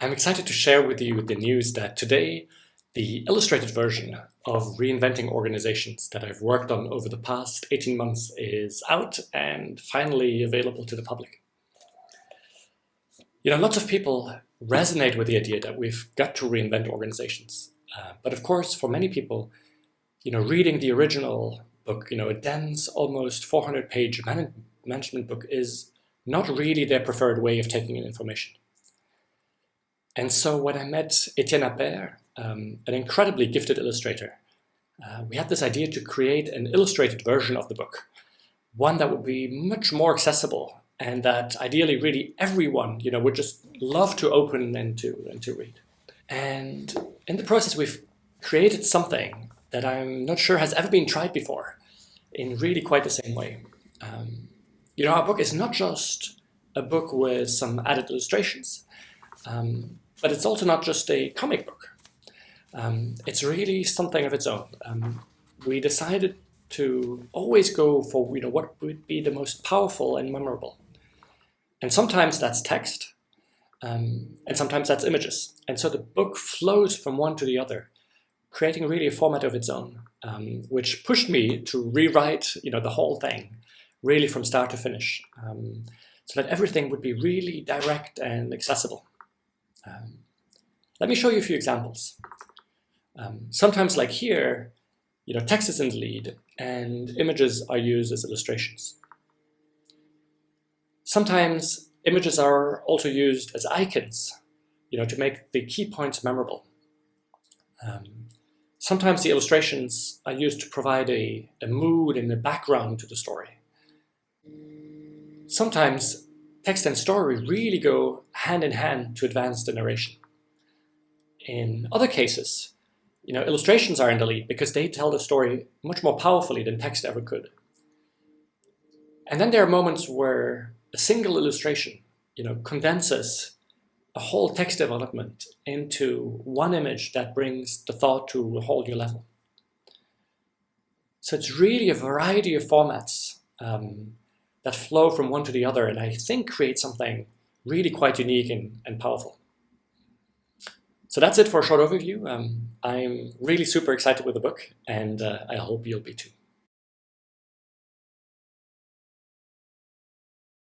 I'm excited to share with you the news that today the illustrated version of Reinventing Organizations that I've worked on over the past 18 months is out and finally available to the public. Lots of people resonate with the idea that we've got to reinvent organizations. But of course, for many people, reading the original book, a dense, almost 400-page management book is not really their preferred way of taking in information. And so when I met Etienne Appert, an incredibly gifted illustrator, we had this idea to create an illustrated version of the book, one that would be much more accessible and that ideally really everyone would just love to open and to read. And in the process, we've created something that I'm not sure has ever been tried before in really quite the same way. Our book is not just a book with some added illustrations, but it's also not just a comic book. It's really something of its own. We decided to always go for what would be the most powerful and memorable. And sometimes that's text, and sometimes that's images. And so the book flows from one to the other, creating really a format of its own, which pushed me to rewrite the whole thing, really from start to finish, so that everything would be really direct and accessible. Let me show you a few examples. Sometimes, like here, text is in the lead and images are used as illustrations. Sometimes images are also used as icons, to make the key points memorable. Sometimes the illustrations are used to provide a mood and a background to the story. Sometimes text and story really go hand in hand to advance the narration. In other cases, illustrations are in the lead because they tell the story much more powerfully than text ever could. And then there are moments where a single illustration, condenses a whole text development into one image that brings the thought to a whole new level. So it's really a variety of formats that flow from one to the other, and I think create something really quite unique and powerful. So that's it for a short overview. I'm really super excited with the book, and I hope you'll be too.